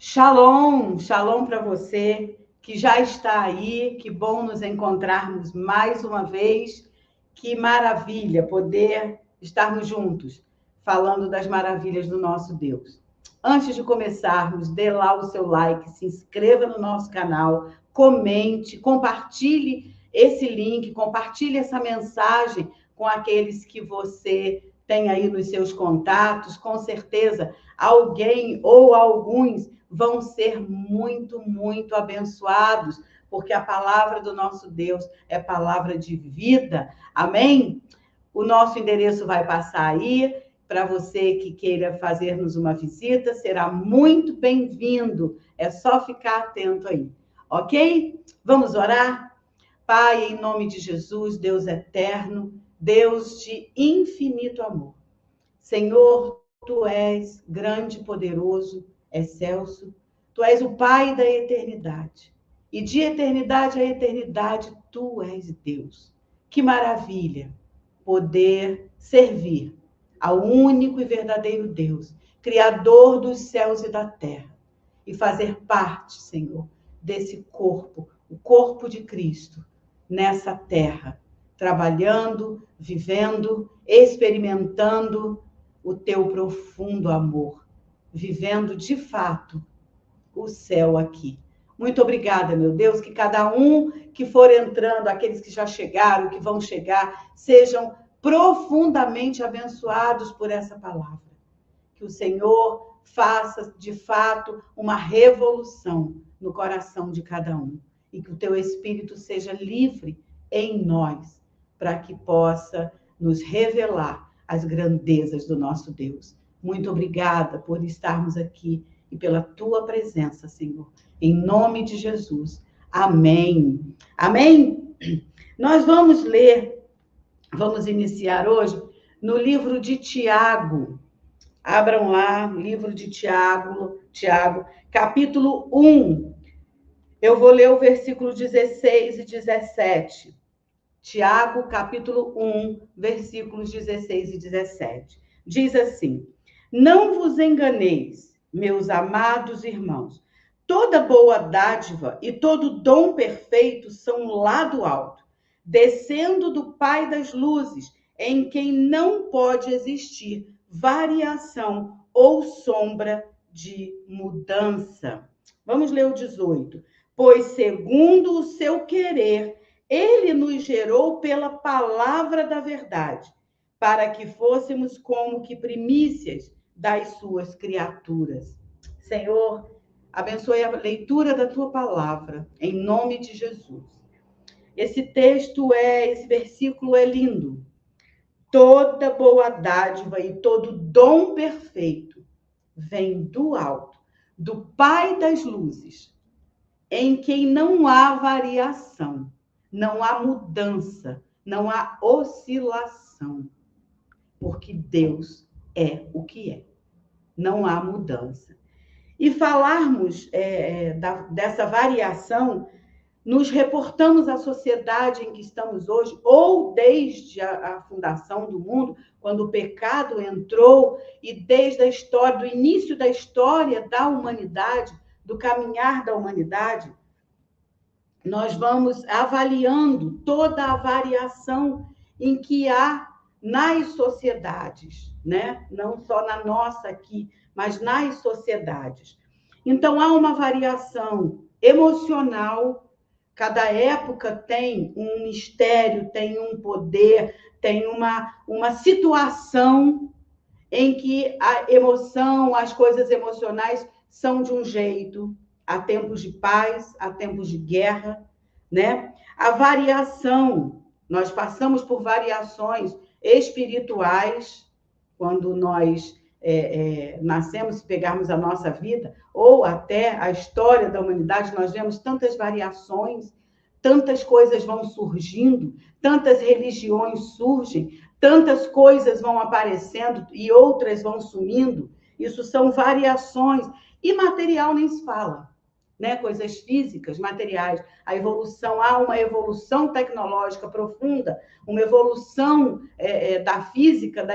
Shalom, shalom para você que já está aí. Que bom nos encontrarmos mais uma vez. Que maravilha poder estarmos juntos, falando das maravilhas do nosso Deus. Antes de começarmos, dê lá o seu like, se inscreva no nosso canal, comente, compartilhe esse link, compartilhe essa mensagem com aqueles que você tem aí nos seus contatos. Com certeza, alguém ou alguns vão ser muito, muito abençoados, porque a palavra do nosso Deus é palavra de vida. Amém? O nosso endereço vai passar aí. Para você que queira fazer-nos uma visita, será muito bem-vindo. É só ficar atento aí, ok? Vamos orar? Pai, em nome de Jesus, Deus eterno, Deus de infinito amor. Senhor, Tu és grande e poderoso, excelso. Tu és o Pai da eternidade. E de eternidade a eternidade, Tu és Deus. Que maravilha poder servir ao único e verdadeiro Deus, Criador dos céus e da terra, e fazer parte, Senhor, desse corpo, o corpo de Cristo, nessa terra, trabalhando, vivendo, experimentando o Teu profundo amor, vivendo de fato o céu aqui. Muito obrigada, meu Deus, que cada um que for entrando, aqueles que já chegaram, que vão chegar, sejam profundamente abençoados por essa palavra. Que o Senhor faça, de fato, uma revolução no coração de cada um. E que o Teu Espírito seja livre em nós, para que possa nos revelar as grandezas do nosso Deus. Muito obrigada por estarmos aqui e pela Tua presença, Senhor. Em nome de Jesus. Amém. Amém? Nós vamos iniciar hoje no livro de Tiago. Abram lá, livro de Tiago, capítulo 1. Eu vou ler o versículo 16 e 17. Tiago, capítulo 1, versículos 16 e 17. Diz assim: Não vos enganeis, meus amados irmãos. Toda boa dádiva e todo dom perfeito são lá do alto, descendo do Pai das luzes, em quem não pode existir variação ou sombra de mudança. Vamos ler o 18. Pois segundo o seu querer, ele nos gerou pela palavra da verdade, para que fôssemos como que primícias das suas criaturas. Senhor, abençoe a leitura da tua palavra, em nome de Jesus. Esse versículo é lindo. Toda boa dádiva e todo dom perfeito vem do alto, do Pai das luzes, em quem não há variação, não há mudança, não há oscilação, porque Deus é o que é. Não há mudança. E falarmos dessa variação, nos reportamos à sociedade em que estamos hoje, ou desde a fundação do mundo, quando o pecado entrou, e desde a história, do início da história da humanidade, do caminhar da humanidade, nós vamos avaliando toda a variação em que há nas sociedades, né? Não só na nossa aqui, mas nas sociedades. Então, há uma variação emocional. Cada época tem um mistério, tem um poder, tem uma situação em que a emoção, as coisas emocionais são de um jeito. Há tempos de paz, há tempos de guerra, né? A variação, nós passamos por variações espirituais, quando nós nascemos, se pegarmos a nossa vida, ou até a história da humanidade, nós vemos tantas variações, tantas coisas vão surgindo, tantas religiões surgem, tantas coisas vão aparecendo e outras vão sumindo. Isso são variações. E material nem se fala, né? Coisas físicas, materiais. A evolução, há uma evolução tecnológica profunda, uma evolução da física,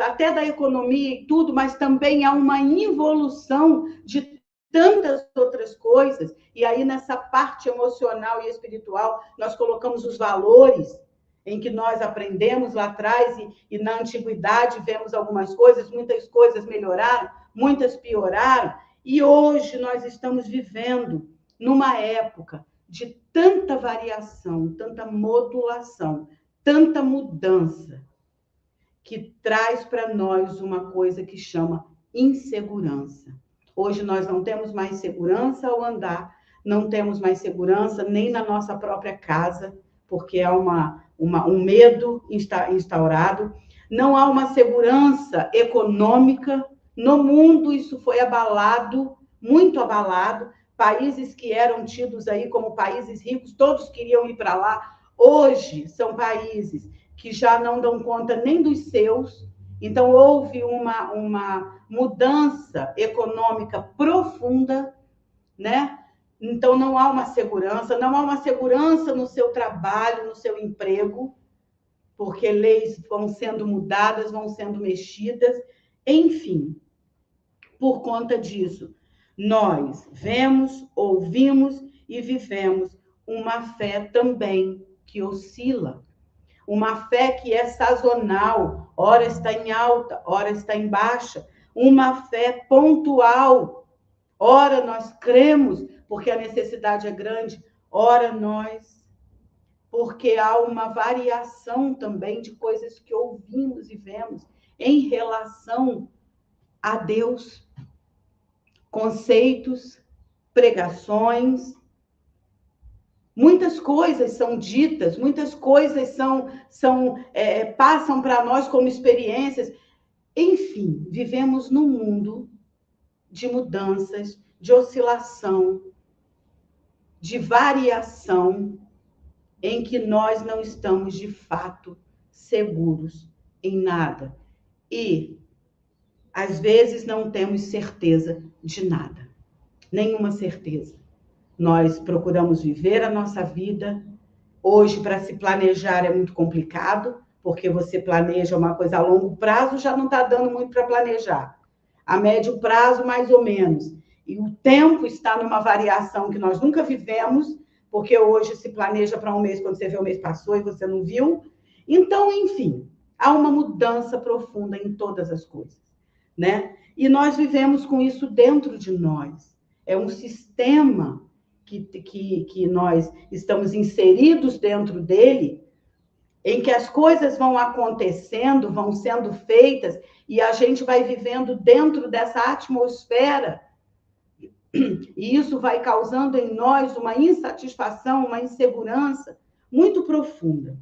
até da economia e tudo, mas também há uma involução de tantas outras coisas, e aí nessa parte emocional e espiritual, nós colocamos os valores em que nós aprendemos lá atrás e na antiguidade vemos algumas coisas, muitas coisas melhoraram, muitas pioraram, e hoje nós estamos vivendo numa época de tanta variação, tanta modulação, tanta mudança, que traz para nós uma coisa que chama insegurança. Hoje nós não temos mais segurança ao andar, não temos mais segurança nem na nossa própria casa, porque há um medo instaurado, não há uma segurança econômica. No mundo isso foi abalado, muito abalado. Países que eram tidos aí como países ricos, todos queriam ir para lá. Hoje são países que já não dão conta nem dos seus. Então, houve uma mudança econômica profunda, né? Então, não há uma segurança no seu trabalho, no seu emprego, porque leis vão sendo mudadas, vão sendo mexidas. Enfim, por conta disso, nós vemos, ouvimos e vivemos uma fé também que oscila. Uma fé que é sazonal, ora está em alta, ora está em baixa. Uma fé pontual. Ora nós cremos porque a necessidade é grande, ora nós, porque há uma variação também de coisas que ouvimos e vemos em relação a Deus. Conceitos, pregações, muitas coisas são ditas, muitas coisas passam para nós como experiências. Enfim, vivemos num mundo de mudanças, de oscilação, de variação, em que nós não estamos, de fato, seguros em nada. E, às vezes, não temos certeza de nada. Nenhuma certeza. Nós procuramos viver a nossa vida. Hoje, para se planejar é muito complicado, porque você planeja uma coisa a longo prazo, já não está dando muito para planejar. A médio prazo, mais ou menos. E o tempo está numa variação que nós nunca vivemos, porque hoje se planeja para um mês, quando você vê o mês passou e você não viu. Então, enfim, há uma mudança profunda em todas as coisas, né? E nós vivemos com isso dentro de nós. É um sistema que nós estamos inseridos dentro dele, em que as coisas vão acontecendo, vão sendo feitas, e a gente vai vivendo dentro dessa atmosfera, e isso vai causando em nós uma insatisfação, uma insegurança muito profunda.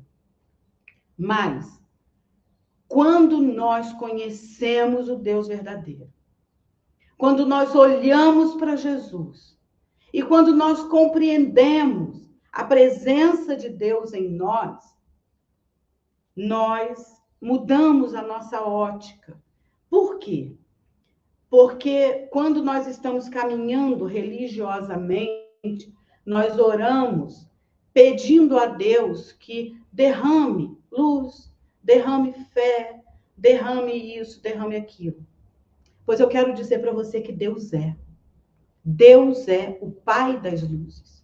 Mas, quando nós conhecemos o Deus verdadeiro, quando nós olhamos para Jesus, e quando nós compreendemos a presença de Deus em nós mudamos a nossa ótica. Por quê? Porque quando nós estamos caminhando religiosamente, nós oramos pedindo a Deus que derrame luz, derrame fé, derrame isso, derrame aquilo. Pois eu quero dizer para você que Deus é. Deus é o Pai das luzes.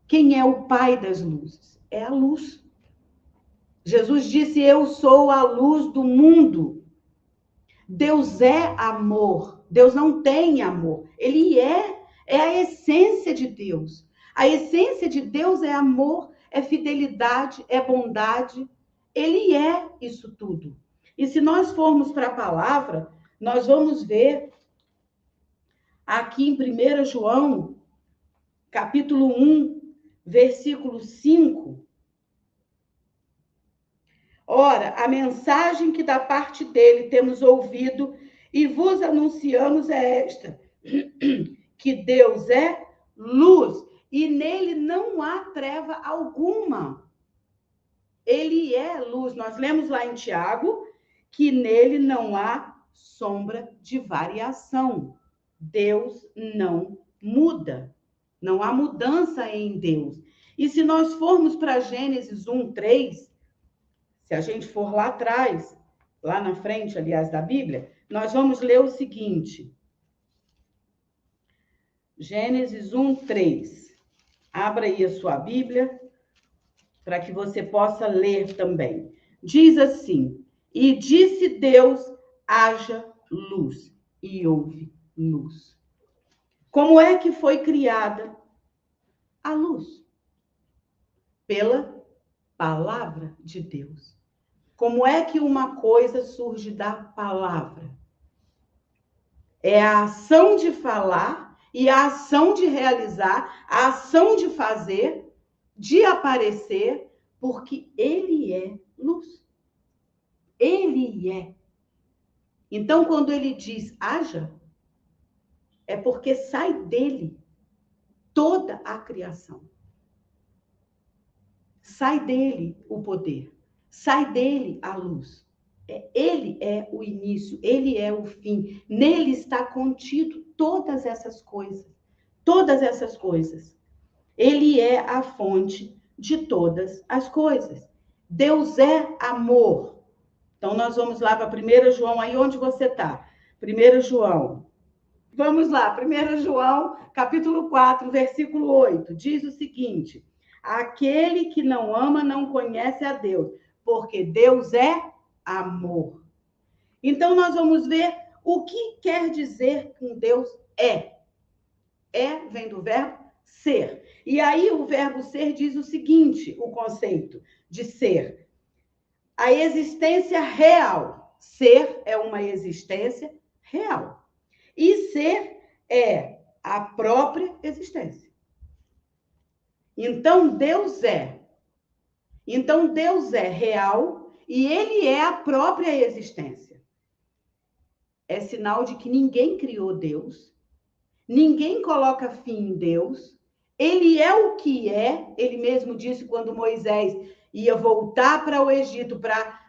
Quem é o Pai das luzes? É a luz. Jesus disse: eu sou a luz do mundo. Deus é amor. Deus não tem amor. Ele é a essência de Deus. A essência de Deus é amor, é fidelidade, é bondade. Ele é isso tudo. E se nós formos para a palavra, nós vamos ver aqui em 1 João, capítulo 1, versículo 5. Ora, a mensagem que da parte dele temos ouvido e vos anunciamos é esta, que Deus é luz e nele não há treva alguma. Ele é luz. Nós lemos lá em Tiago que nele não há sombra de variação. Deus não muda. Não há mudança em Deus. E se nós formos para Gênesis 1:3, se a gente for lá atrás, lá na frente, aliás, da Bíblia, nós vamos ler o seguinte. Gênesis 1:3. Abra aí a sua Bíblia para que você possa ler também. Diz assim: e disse Deus, haja luz, e houve luz. Como é que foi criada a luz? Pela palavra de Deus. Como é que uma coisa surge da palavra? É a ação de falar e a ação de realizar, a ação de fazer, de aparecer, porque ele é luz. Ele é. Então, quando ele diz haja, é porque sai dele toda a criação. Sai dele o poder, sai dele a luz. Ele é o início, ele é o fim. Nele está contido todas essas coisas. Todas essas coisas. Ele é a fonte de todas as coisas. Deus é amor. Então, nós vamos lá para 1 João, aí onde você está. 1 João. Vamos lá, 1 João, capítulo 4, versículo 8. Diz o seguinte: aquele que não ama não conhece a Deus, porque Deus é amor. Então, nós vamos ver o que quer dizer que Deus é. É vem do verbo ser. E aí o verbo ser diz o seguinte, o conceito de ser. A existência real. Ser é uma existência real. E ser é a própria existência. Então Deus é. Então Deus é real e ele é a própria existência. É sinal de que ninguém criou Deus. Ninguém coloca fim em Deus. Ele é o que é. Ele mesmo disse quando Moisés ia voltar para o Egito para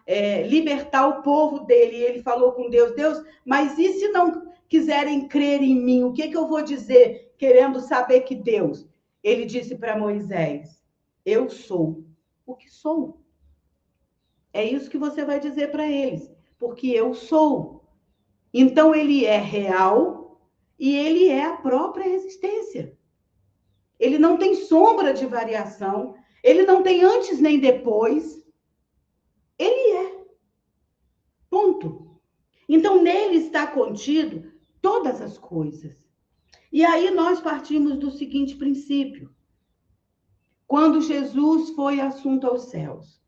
libertar o povo dele. E ele falou com Deus, Deus, mas e se não quiserem crer em mim? O que eu vou dizer querendo saber que Deus? Ele disse para Moisés, eu sou o que sou. É isso que você vai dizer para eles, porque eu sou. Então ele é real e ele é a própria existência. Ele não tem sombra de variação, ele não tem antes nem depois. Ele é. Ponto. Então, nele está contido todas as coisas. E aí nós partimos do seguinte princípio. Quando Jesus foi assunto aos céus,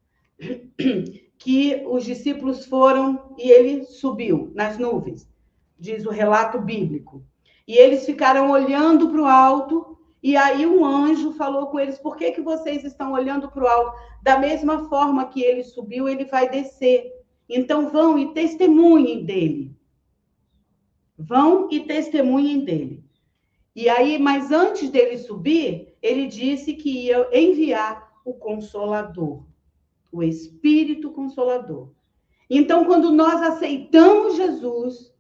que os discípulos foram e ele subiu nas nuvens, diz o relato bíblico. E eles ficaram olhando para o alto, e aí um anjo falou com eles, por que vocês estão olhando para o alto? Da mesma forma que ele subiu, ele vai descer. Então vão e testemunhem dele. Vão e testemunhem dele. E aí, mas antes dele subir, ele disse que ia enviar o Consolador, o Espírito Consolador. Então, quando nós aceitamos Jesus,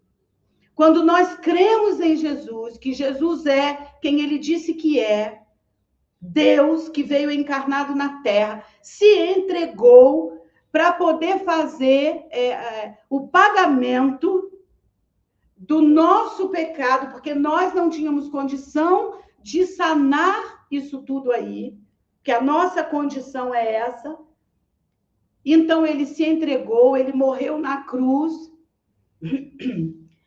quando nós cremos em Jesus, que Jesus é quem ele disse que é, Deus que veio encarnado na terra, se entregou para poder fazer o pagamento do nosso pecado, porque nós não tínhamos condição de sanar isso tudo aí, que a nossa condição é essa. Então ele se entregou, ele morreu na cruz.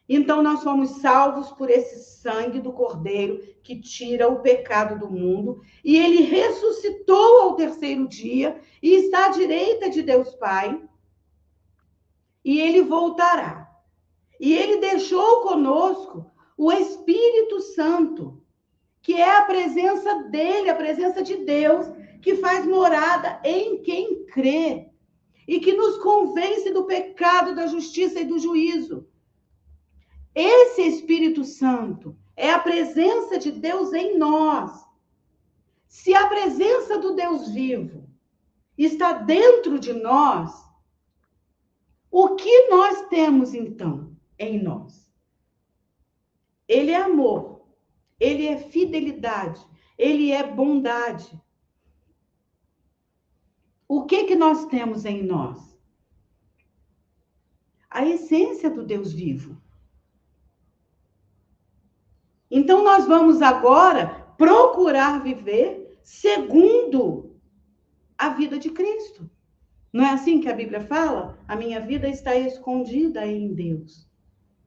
Então nós fomos salvos por esse sangue do Cordeiro que tira o pecado do mundo. E ele ressuscitou ao terceiro dia e está à direita de Deus Pai. E ele voltará. E ele deixou conosco o Espírito Santo, que é a presença dele, a presença de Deus, que faz morada em quem crê. E que nos convence do pecado, da justiça e do juízo. Esse Espírito Santo é a presença de Deus em nós. Se a presença do Deus vivo está dentro de nós, o que nós temos então em nós? Ele é amor, ele é fidelidade, ele é bondade. O que nós temos em nós? A essência do Deus vivo. Então, nós vamos agora procurar viver segundo a vida de Cristo. Não é assim que a Bíblia fala? A minha vida está escondida em Deus.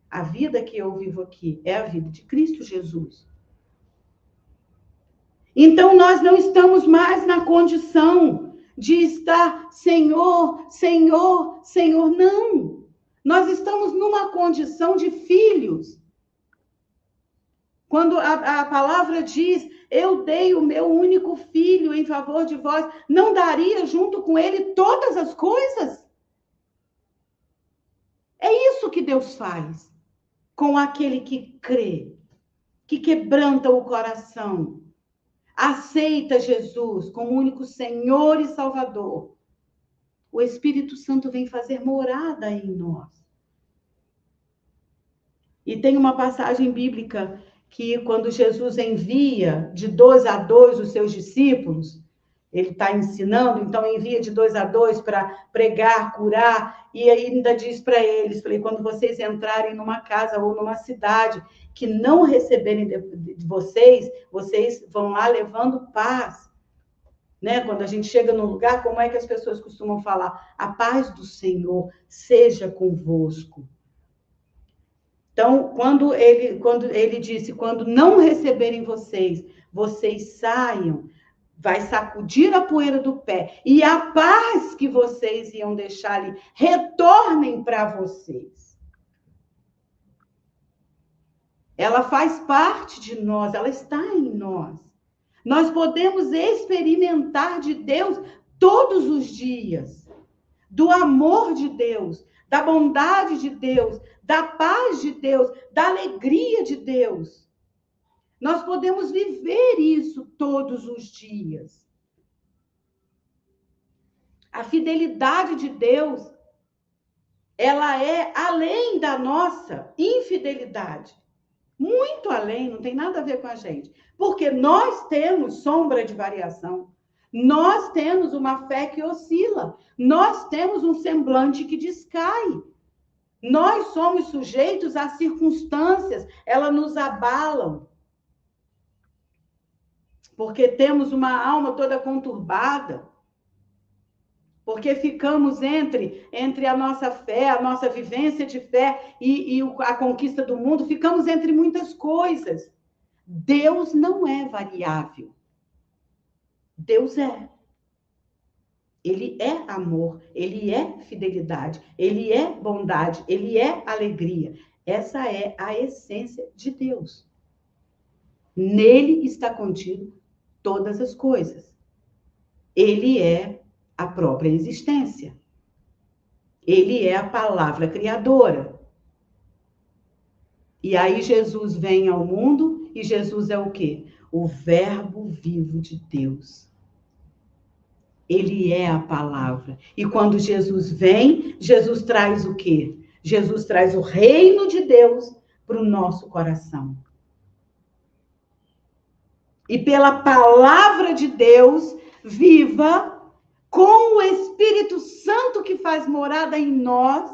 A vida que eu vivo aqui é a vida de Cristo Jesus. Então, nós não estamos mais na condição de estar Senhor, Senhor, Senhor. Não. Nós estamos numa condição de filhos. Quando a palavra diz, eu dei o meu único filho em favor de vós, não daria junto com ele todas as coisas? É isso que Deus faz com aquele que crê, que quebranta o coração, aceita Jesus como único Senhor e Salvador. O Espírito Santo vem fazer morada em nós. E tem uma passagem bíblica que quando Jesus envia de 2 a 2 os seus discípulos, ele está ensinando, então envia de 2 a 2 para pregar, curar, e ainda diz para eles, falei, quando vocês entrarem numa casa ou numa cidade que não receberem de vocês, vocês vão lá levando paz. Né? Quando a gente chega num lugar, como é que as pessoas costumam falar? A paz do Senhor seja convosco. Então, quando ele disse, quando não receberem vocês, vocês saiam, vai sacudir a poeira do pé, e a paz que vocês iam deixar ali, retornem para vocês. Ela faz parte de nós, ela está em nós. Nós podemos experimentar de Deus todos os dias, do amor de Deus, da bondade de Deus, da paz de Deus, da alegria de Deus. Nós podemos viver isso todos os dias. A fidelidade de Deus, ela é além da nossa infidelidade. Muito além, não tem nada a ver com a gente. Porque nós temos sombra de variação. Nós temos uma fé que oscila. Nós temos um semblante que descai. Nós somos sujeitos a circunstâncias, elas nos abalam. Porque temos uma alma toda conturbada. Porque ficamos entre a nossa fé, a nossa vivência de fé e a conquista do mundo, ficamos entre muitas coisas. Deus não é variável. Deus é. Ele é amor, ele é fidelidade, ele é bondade, ele é alegria. Essa é a essência de Deus. Nele está contido todas as coisas. Ele é a própria existência. Ele é a palavra criadora. E aí Jesus vem ao mundo e Jesus é o quê? O verbo vivo de Deus. Ele é a palavra. E quando Jesus vem, Jesus traz o quê? Jesus traz o reino de Deus para o nosso coração. E pela palavra de Deus viva, com o Espírito Santo que faz morada em nós,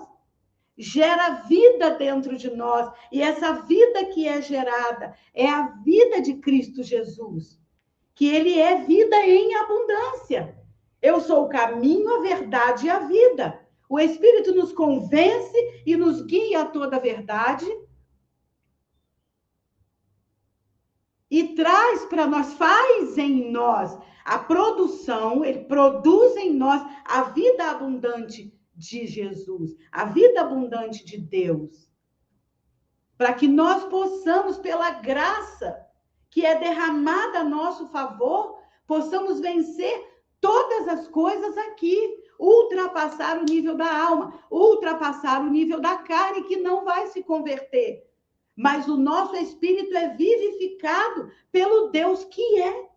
gera vida dentro de nós. E essa vida que é gerada é a vida de Cristo Jesus. Que ele é vida em abundância. Eu sou o caminho, a verdade e a vida. O Espírito nos convence e nos guia a toda a verdade. E traz para nós, faz em nós a produção, ele produz em nós a vida abundante de Jesus, a vida abundante de Deus. Para que nós possamos, pela graça que é derramada a nosso favor, possamos vencer todas as coisas aqui, ultrapassar o nível da alma, ultrapassar o nível da carne, que não vai se converter. Mas o nosso espírito é vivificado pelo Deus que é.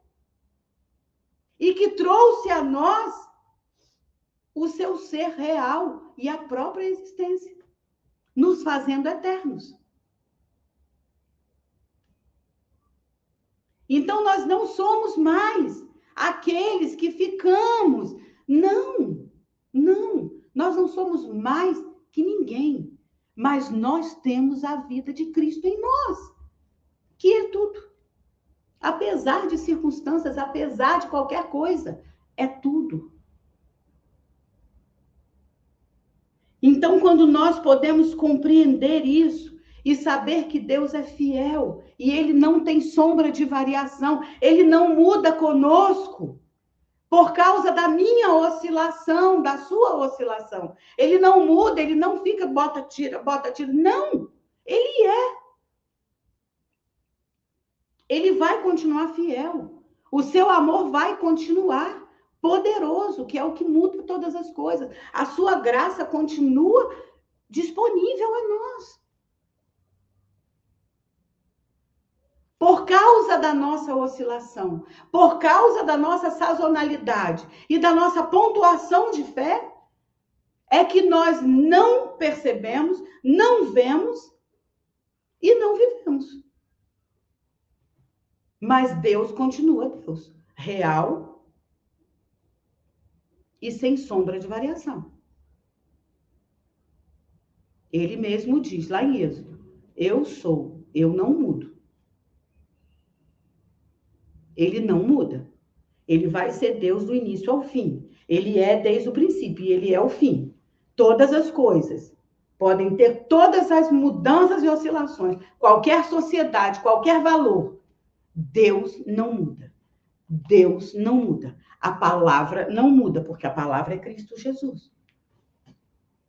E que trouxe a nós o seu ser real e a própria existência, nos fazendo eternos. Então, nós não somos mais aqueles que ficamos. Não, não. Nós não somos mais que ninguém. Mas nós temos a vida de Cristo em nós, que é tudo. Apesar de circunstâncias, apesar de qualquer coisa, é tudo. Então, quando nós podemos compreender isso e saber que Deus é fiel e Ele não tem sombra de variação, Ele não muda conosco por causa da minha oscilação, da sua oscilação. Ele não muda, Ele não fica bota, tira. Não, Ele é. Ele vai continuar fiel. O seu amor vai continuar poderoso, que é o que muda todas as coisas. A sua graça continua disponível a nós. Por causa da nossa oscilação, por causa da nossa sazonalidade e da nossa pontuação de fé, é que nós não percebemos, não vemos e não vivemos. Mas Deus continua Deus, real e sem sombra de variação. Ele mesmo diz lá em Êxodo: eu sou, eu não mudo. Ele não muda. Ele vai ser Deus do início ao fim. Ele é desde o princípio e ele é o fim. Todas as coisas podem ter todas as mudanças e oscilações, qualquer sociedade, qualquer valor. Deus não muda. Deus não muda. A palavra não muda, porque a palavra é Cristo Jesus.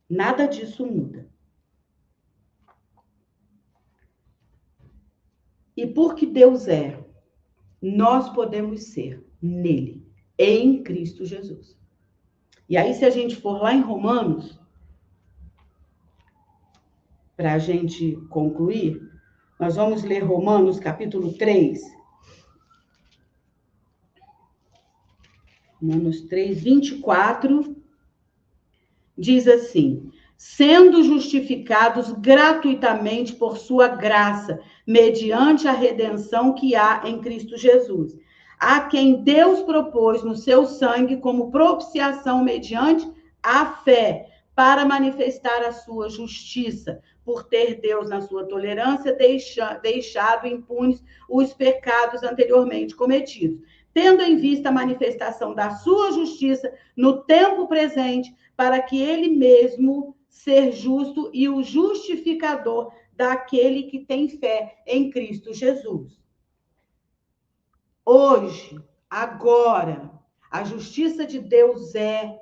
Nada disso muda. E porque Deus é, nós podemos ser nele, em Cristo Jesus. E aí, se a gente for lá em Romanos, para a gente concluir, nós vamos ler Romanos capítulo 3. Romanos 3, 24, diz assim: sendo justificados gratuitamente por sua graça, mediante a redenção que há em Cristo Jesus, a quem Deus propôs no seu sangue como propiciação mediante a fé, para manifestar a sua justiça, por ter Deus, na sua tolerância, deixado impunes os pecados anteriormente cometidos, tendo em vista a manifestação da sua justiça no tempo presente, para que ele mesmo ser justo e o justificador daquele que tem fé em Cristo Jesus. Hoje, agora, a justiça de Deus é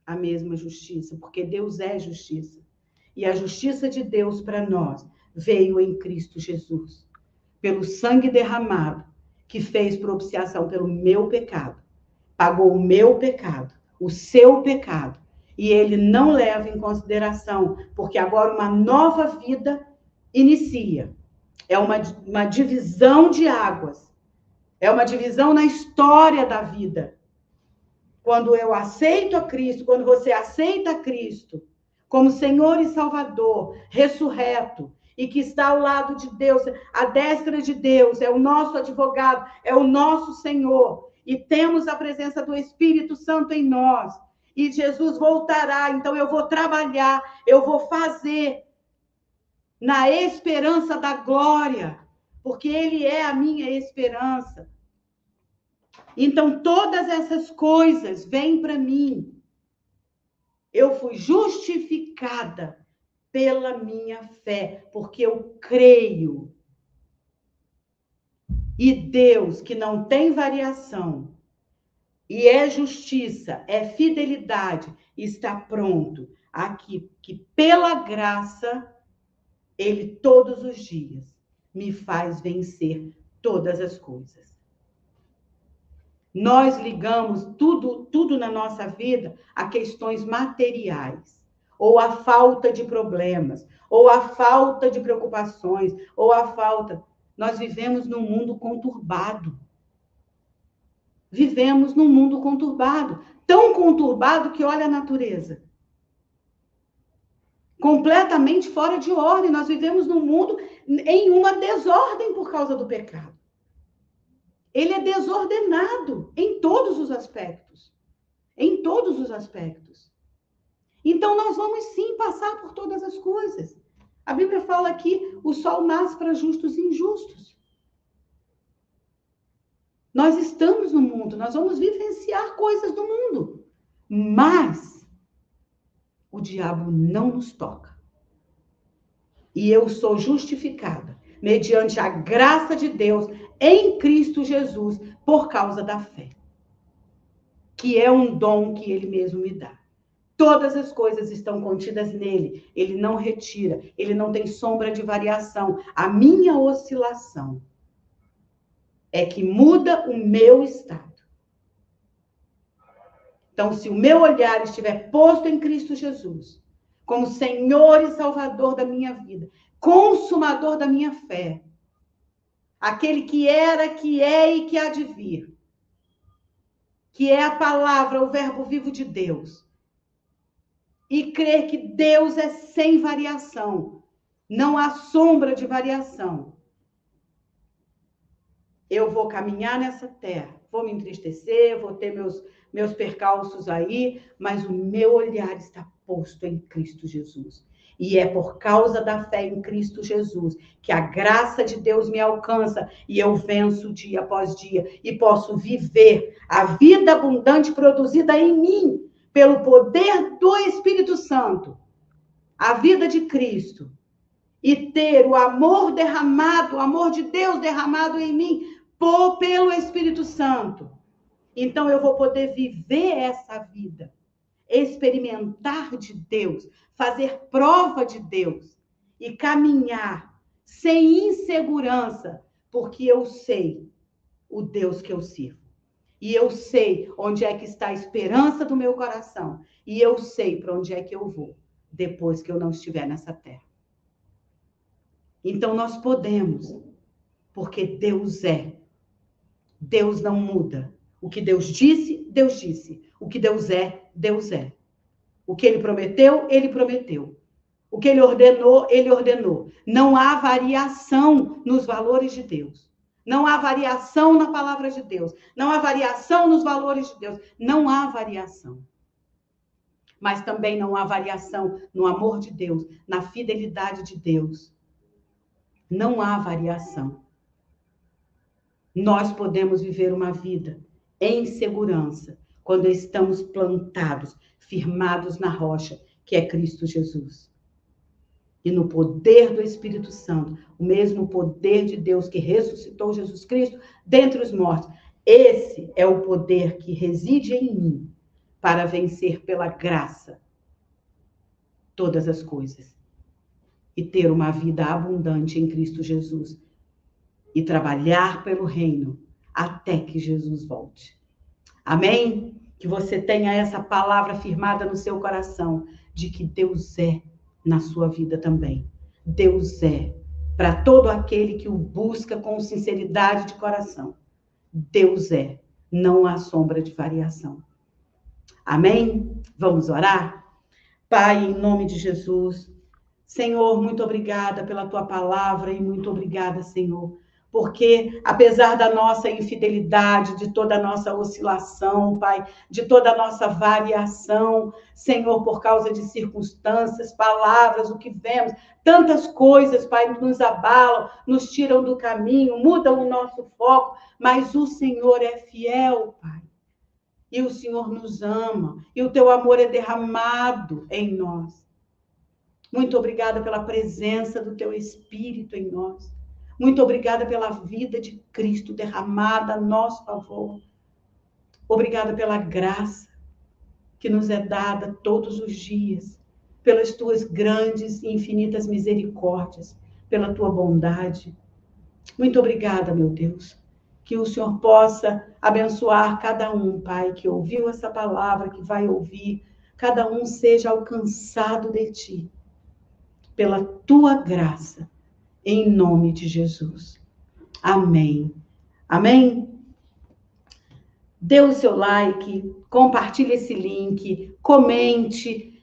a mesma justiça, porque Deus é justiça. E a justiça de Deus para nós veio em Cristo Jesus, pelo sangue derramado, que fez propiciação pelo meu pecado, pagou o meu pecado, o seu pecado, e ele não leva em consideração, porque agora uma nova vida inicia. É uma divisão de águas, é uma divisão na história da vida. Quando eu aceito a Cristo, quando você aceita a Cristo como Senhor e Salvador, ressurreto, e que está ao lado de Deus, à destra de Deus, é o nosso advogado, é o nosso Senhor, e temos a presença do Espírito Santo em nós, e Jesus voltará, então eu vou trabalhar, eu vou fazer na esperança da glória, porque Ele é a minha esperança. Então, todas essas coisas vêm para mim. Eu fui justificada pela minha fé, porque eu creio. E Deus, que não tem variação, e é justiça, é fidelidade, está pronto aqui, que pela graça, Ele todos os dias me faz vencer todas as coisas. Nós ligamos tudo na nossa vida a questões materiais, ou a falta de problemas, ou a falta de preocupações, ou a falta... Nós vivemos num mundo conturbado. Vivemos num mundo conturbado. Tão conturbado que olha a natureza. Completamente fora de ordem. Nós vivemos num mundo em uma desordem por causa do pecado. Ele é desordenado em todos os aspectos. Em todos os aspectos. Então, nós vamos sim passar por todas as coisas. A Bíblia fala que o sol nasce para justos e injustos. Nós estamos no mundo, nós vamos vivenciar coisas do mundo, mas o diabo não nos toca. E eu sou justificada mediante a graça de Deus em Cristo Jesus por causa da fé, que é um dom que ele mesmo me dá. Todas as coisas estão contidas nele, ele não retira, ele não tem sombra de variação. A minha oscilação é que muda o meu estado. Então, se o meu olhar estiver posto em Cristo Jesus, como Senhor e Salvador da minha vida, consumador da minha fé, aquele que era, que é e que há de vir, que é a palavra, o verbo vivo de Deus, e crer que Deus é sem variação, não há sombra de variação, eu vou caminhar nessa terra, vou me entristecer, vou ter meus percalços aí, mas o meu olhar está posto em Cristo Jesus. E é por causa da fé em Cristo Jesus que a graça de Deus me alcança e eu venço dia após dia e posso viver a vida abundante produzida em mim pelo poder do Espírito Santo, a vida de Cristo, e ter o amor derramado, o amor de Deus derramado em mim pelo Espírito Santo. Então eu vou poder viver essa vida, experimentar de Deus, fazer prova de Deus e caminhar sem insegurança, porque eu sei o Deus que eu sirvo. E eu sei onde é que está a esperança do meu coração. E eu sei para onde é que eu vou depois que eu não estiver nessa terra. Então nós podemos, porque Deus é. Deus não muda. O que Deus disse, Deus disse. O que Deus é, Deus é. O que ele prometeu, ele prometeu. O que ele ordenou, ele ordenou. Não há variação nos valores de Deus. Não há variação na palavra de Deus. Não há variação nos valores de Deus. Não há variação. Mas também não há variação no amor de Deus, na fidelidade de Deus. Não há variação. Nós podemos viver uma vida em segurança quando estamos plantados, firmados na rocha, que é Cristo Jesus. E no poder do Espírito Santo, o mesmo poder de Deus que ressuscitou Jesus Cristo dentre os mortos. Esse é o poder que reside em mim para vencer pela graça todas as coisas e ter uma vida abundante em Cristo Jesus e trabalhar pelo reino até que Jesus volte. Amém? Que você tenha essa palavra firmada no seu coração de que Deus é na sua vida também. Deus é para todo aquele que o busca com sinceridade de coração. Deus é, não há sombra de variação. Amém? Vamos orar? Pai, em nome de Jesus, Senhor, muito obrigada pela tua palavra e muito obrigada, Senhor, porque apesar da nossa infidelidade, de toda a nossa oscilação, Pai, de toda a nossa variação, Senhor, por causa de circunstâncias, palavras, o que vemos, tantas coisas, Pai, nos abalam, nos tiram do caminho, mudam o nosso foco, mas o Senhor é fiel, Pai. E o Senhor nos ama, e o teu amor é derramado em nós. Muito obrigada pela presença do teu Espírito em nós. Muito obrigada pela vida de Cristo derramada a nosso favor. Obrigada pela graça que nos é dada todos os dias, pelas tuas grandes e infinitas misericórdias, pela tua bondade. Muito obrigada, meu Deus. Que o Senhor possa abençoar cada um, Pai, que ouviu essa palavra, que vai ouvir. Cada um seja alcançado de ti, pela tua graça, em nome de Jesus. Amém. Amém? Dê o seu like, compartilhe esse link, comente,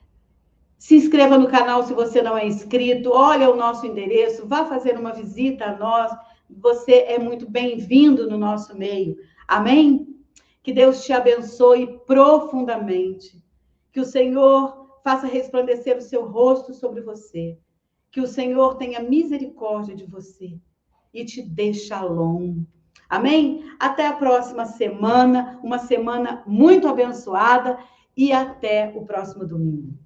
se inscreva no canal se você não é inscrito, olha o nosso endereço, vá fazer uma visita a nós. Você é muito bem-vindo no nosso meio. Amém? Que Deus te abençoe profundamente. Que o Senhor faça resplandecer o seu rosto sobre você. Que o Senhor tenha misericórdia de você e te dê shalom. Amém? Até a próxima semana, uma semana muito abençoada e até o próximo domingo.